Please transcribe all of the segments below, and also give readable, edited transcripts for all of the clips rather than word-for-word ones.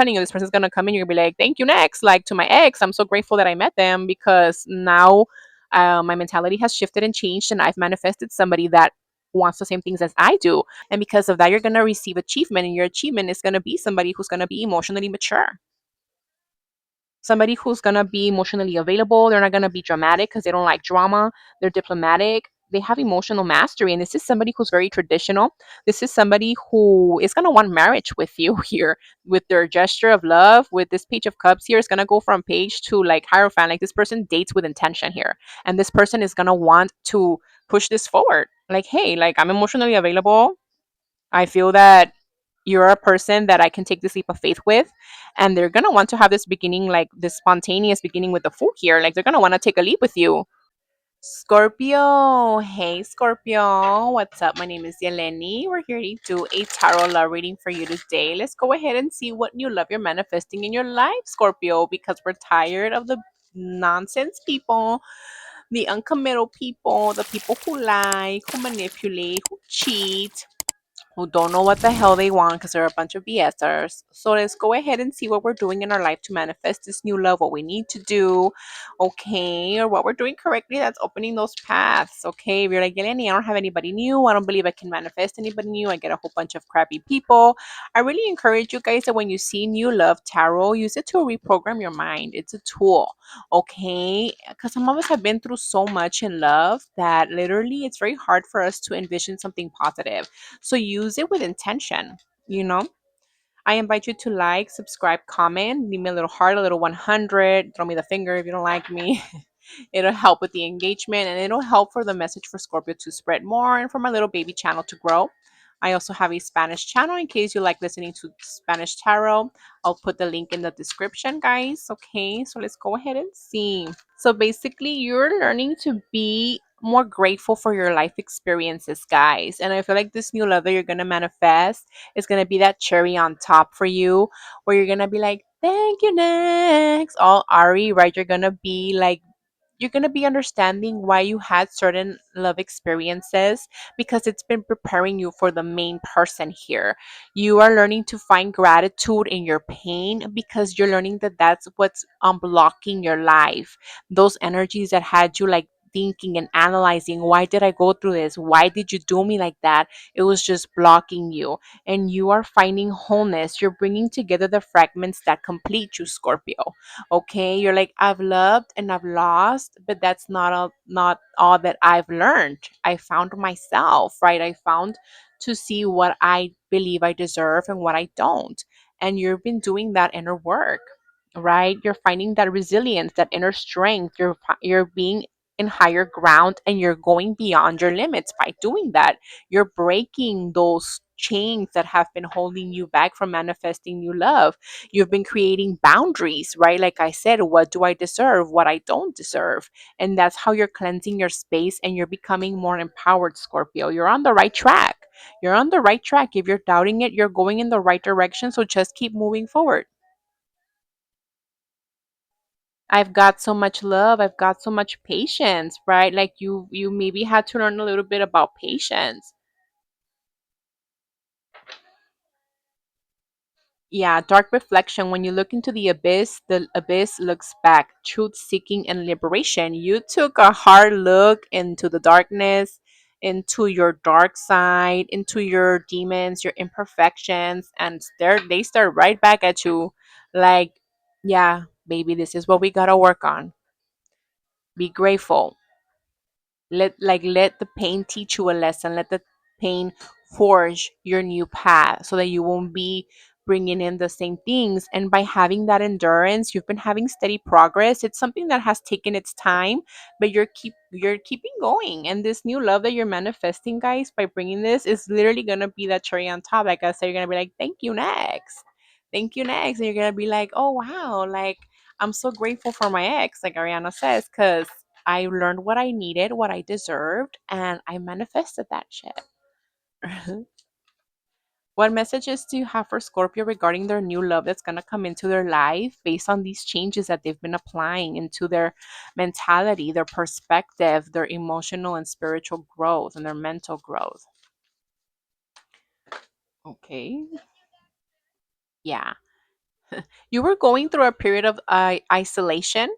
telling you, this person's gonna come in, you're gonna be like, thank you, next. Like to my ex, I'm so grateful that I met them because now my mentality has shifted and changed, and I've manifested somebody that wants the same things as I do. And because of that, you're gonna receive achievement, and your achievement is gonna be somebody who's gonna be emotionally mature, somebody who's going to be emotionally available. They're not going to be dramatic because they don't like drama. They're diplomatic. They have emotional mastery. And this is somebody who's very traditional. This is somebody who is going to want marriage with you here with their gesture of love. With this Page of Cups here, it's going to go from page to like Hierophant. Like this person dates with intention here. And this person is going to want to push this forward. Like, hey, like I'm emotionally available. I feel that you're a person that I can take this leap of faith with. And they're going to want to have this beginning, like this spontaneous beginning with the Fool here. Like they're going to want to take a leap with you. Scorpio. Hey, Scorpio. What's up? My name is Yeleni. We're here to do a tarot love reading for you today. Let's go ahead and see what new love you're manifesting in your life, Scorpio, because we're tired of the nonsense people, the uncommittal people, the people who lie, who manipulate, who cheat, who don't know what the hell they want because they're a bunch of BSers. So let's go ahead and see what we're doing in our life to manifest this new love, what we need to do, okay, or what we're doing correctly that's opening those paths, okay? If you're like, Yeleni, I don't have anybody new, I don't believe I can manifest anybody new, I get a whole bunch of crappy people. I really encourage you guys that when you see new love tarot, use it to reprogram your mind. It's a tool, okay? Because some of us have been through so much in love that literally it's very hard for us to envision something positive. So use it with intention, you know? I invite you to like, subscribe, comment, leave me a little heart, a little 100, throw me the finger if you don't like me. It'll help with the engagement and it'll help for the message for Scorpio to spread more and for my little baby channel to grow. I also have a Spanish channel in case you like listening to Spanish tarot. I'll put the link in the description, guys. Okay, so let's go ahead and see. So basically, you're learning to be more grateful for your life experiences, guys. And I feel like this new love that you're going to manifest is going to be that cherry on top for you, where you're going to be like, thank you, next. All Ari, right? You're going to be like, you're going to be understanding why you had certain love experiences because it's been preparing you for the main person here. You are learning to find gratitude in your pain because you're learning that that's what's unblocking your life. Those energies that had you like thinking and analyzing, why did I go through this? Why did you do me like that? It was just blocking you. And you are finding wholeness. You're bringing together the fragments that complete you, Scorpio. Okay, you're like, I've loved and I've lost, but that's not all that I've learned. I found myself, right? I found to see what I believe I deserve and what I don't. And you've been doing that inner work, right? You're finding that resilience, that inner strength. You're being in higher ground and you're going beyond your limits by doing that. You're breaking those chains that have been holding you back from manifesting new love. You've been creating boundaries, right? Like I said, what do I deserve, what I don't deserve? And that's how you're cleansing your space and you're becoming more empowered, Scorpio. You're on the right track. You're on the right track. If you're doubting it, you're going in the right direction. So just keep moving forward. I've got so much love. I've got so much patience, right? Like you maybe had to learn a little bit about patience. Yeah, dark reflection. When you look into the abyss looks back, truth seeking and liberation. You took a hard look into the darkness, into your dark side, into your demons, your imperfections, and they stare right back at you like, yeah, baby, this is what we gotta work on. Be grateful. Let the pain teach you a lesson. Let the pain forge your new path so that you won't be bringing in the same things. And by having that endurance, you've been having steady progress. It's something that has taken its time, but you're keeping going. And this new love that you're manifesting, guys, by bringing this is literally gonna be that cherry on top. Like I said, you're gonna be like, thank you, next. Thank you, next. And you're gonna be like, oh wow, like I'm so grateful for my ex, like Ariana says, because I learned what I needed, what I deserved, and I manifested that shit. What messages do you have for Scorpio regarding their new love that's going to come into their life based on these changes that they've been applying into their mentality, their perspective, their emotional and spiritual growth, and their mental growth? Okay. Yeah. You were going through a period of isolation,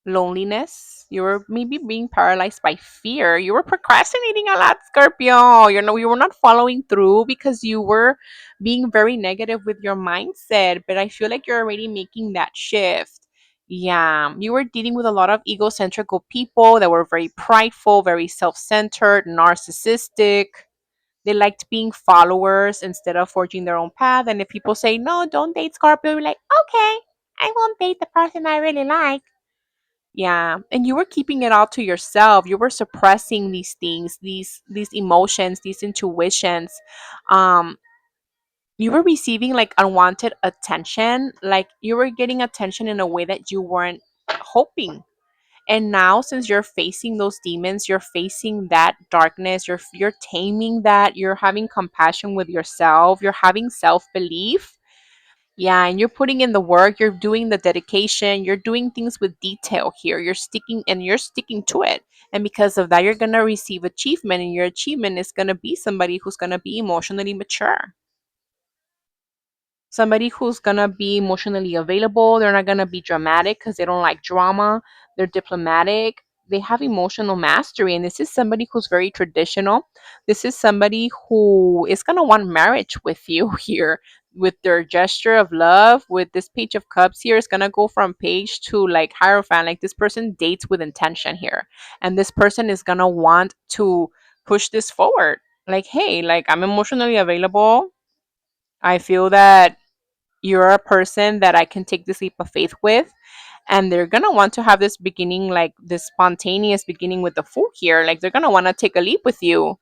loneliness. You were maybe being paralyzed by fear. You were procrastinating a lot, Scorpio. You were not following through because you were being very negative with your mindset. But I feel like you're already making that shift. Yeah, you were dealing with a lot of egocentrical people that were very prideful, very self centered, narcissistic. They liked being followers instead of forging their own path. And if people say, no, don't date Scorpio, you're like, okay, I won't date the person I really like. Yeah, and you were keeping it all to yourself. You were suppressing these things, these emotions, these intuitions. Um, you were receiving like unwanted attention, like you were getting attention in a way that you weren't hoping. And now, since you're facing those demons, you're facing that darkness, you're taming that, you're having compassion with yourself, you're having self-belief. Yeah, and you're putting in the work, you're doing the dedication, you're doing things with detail here. You're sticking to it. And because of that, you're going to receive achievement, and your achievement is going to be somebody who's going to be emotionally mature. Somebody who's gonna be emotionally available. They're not gonna be dramatic because they don't like drama. They're diplomatic. They have emotional mastery. And this is somebody who's very traditional. This is somebody who is gonna want marriage with you here. With their gesture of love, with this page of cups here, it's gonna go from page to like hierophant. Like this person dates with intention here. And this person is gonna want to push this forward. Like, hey, like I'm emotionally available. I feel that you're a person that I can take this leap of faith with. And they're gonna want to have this beginning, like this spontaneous beginning with the fool here. Like they're gonna want to take a leap with you.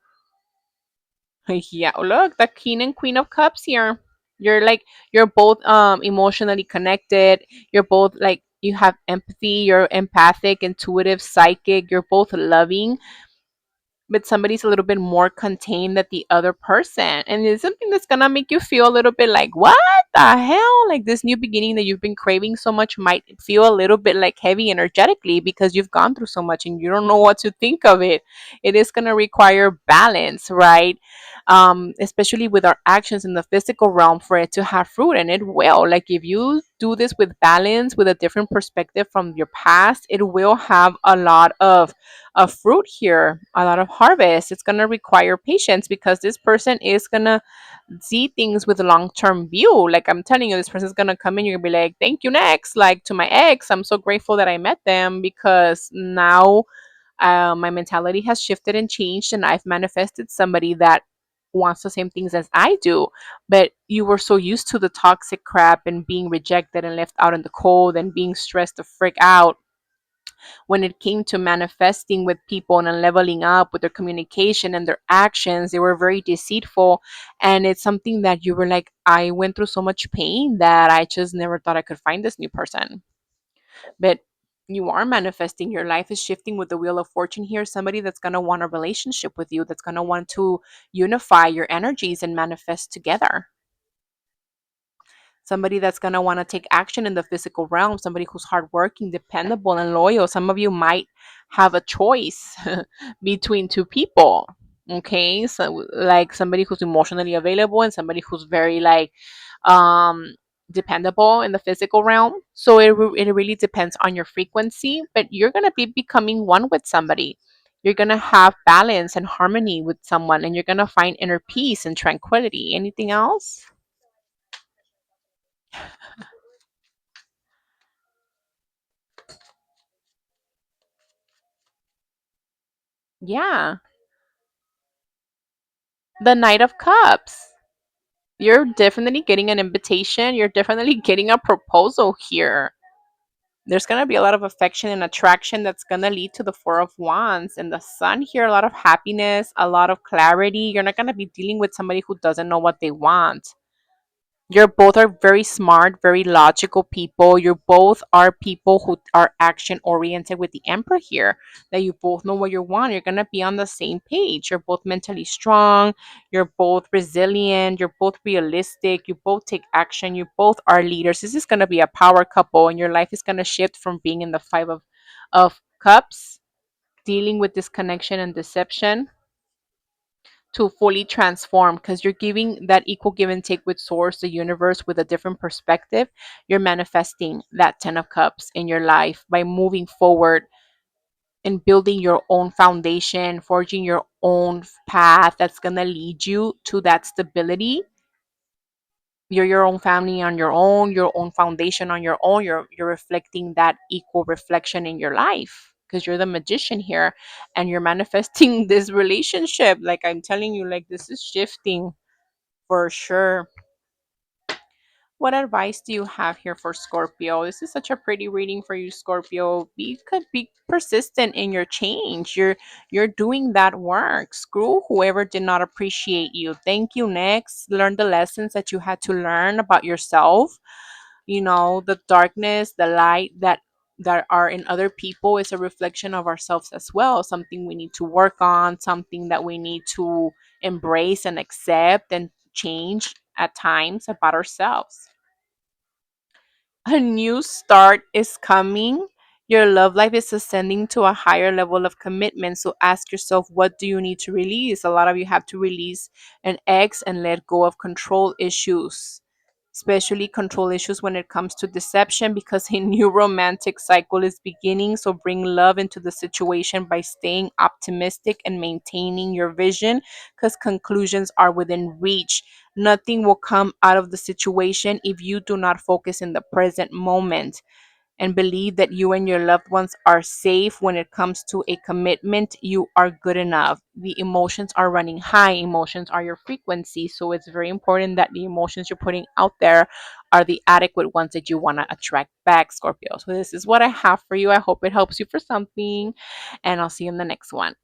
Yeah, look, the king and queen of cups here. You're both emotionally connected. You're both like you have empathy, you're empathic, intuitive, psychic, you're both loving, but somebody's a little bit more contained than the other person. And it's something that's gonna make you feel a little bit like, what the hell? Like this new beginning that you've been craving so much might feel a little bit like heavy energetically because you've gone through so much and you don't know what to think of it. It is gonna require balance, right? Especially with our actions in the physical realm for it to have fruit, and it will. Like if you do this with balance, with a different perspective from your past, it will have a lot of fruit here, a lot of harvest. It's going to require patience because this person is going to see things with a long-term view. Like I'm telling you, this person's going to come in, you're going to be like, thank you, next. Like to my ex, I'm so grateful that I met them because now my mentality has shifted and changed, and I've manifested somebody that wants the same things as I do. But you were so used to the toxic crap and being rejected and left out in the cold and being stressed to freak out when it came to manifesting with people and leveling up with their communication and their actions. They were very deceitful. And it's something that you were like, I went through so much pain that I just never thought I could find this new person. But you are manifesting. Your life is shifting with the wheel of fortune here. Somebody that's going to want a relationship with you, that's going to want to unify your energies and manifest together. Somebody that's going to want to take action in the physical realm, somebody who's hardworking, dependable, and loyal. Some of you might have a choice between two people. Okay, so like somebody who's emotionally available and somebody who's very like um dependable in the physical realm. So it really depends on your frequency, but you're going to be becoming one with somebody. You're going to have balance and harmony with someone, and you're going to find inner peace and tranquility. Anything else? Yeah. The Knight of Cups. You're definitely getting an invitation. You're definitely getting a proposal here. There's going to be a lot of affection and attraction that's going to lead to the Four of Wands and the Sun here. A lot of happiness, a lot of clarity. You're not going to be dealing with somebody who doesn't know what they want. You're both are very smart, very logical people. You both are people who are action oriented with the Emperor here. That you both know what you want. You're gonna be on the same page. You're both mentally strong. You're both resilient. You're both realistic. You both take action. You both are leaders. This is gonna be a power couple, and your life is gonna shift from being in the Five of Cups, dealing with disconnection and deception, to fully transform, because you're giving that equal give and take with source, the universe, with a different perspective. You're manifesting that 10 of cups in your life by moving forward and building your own foundation, forging your own path that's going to lead you to that stability. You're your own family on your own foundation on your own. You're reflecting that equal reflection in your life, because you're the magician here, and you're manifesting this relationship. Like I'm telling you, like this is shifting for sure. What advice do you have here for Scorpio? This is such a pretty reading for you, Scorpio. You could be persistent in your change. You're doing that work. Screw whoever did not appreciate you. Thank you. Next, learn the lessons that you had to learn about yourself. The darkness, the light that are in other people is a reflection of ourselves as well. Something we need to work on, something that we need to embrace and accept and change at times about ourselves. A new start is coming. Your love life is ascending to a higher level of commitment. So ask yourself, what do you need to release? A lot of you have to release an ex and let go of control issues, especially control issues when it comes to deception, because a new romantic cycle is beginning. So bring love into the situation by staying optimistic and maintaining your vision, because conclusions are within reach. Nothing will come out of the situation if you do not focus in the present moment and believe that you and your loved ones are safe. When it comes to a commitment, you are good enough. The emotions are running high. Emotions are your frequency. So it's very important that the emotions you're putting out there are the adequate ones that you want to attract back, Scorpio. So this is what I have for you. I hope it helps you for something. And I'll see you in the next one.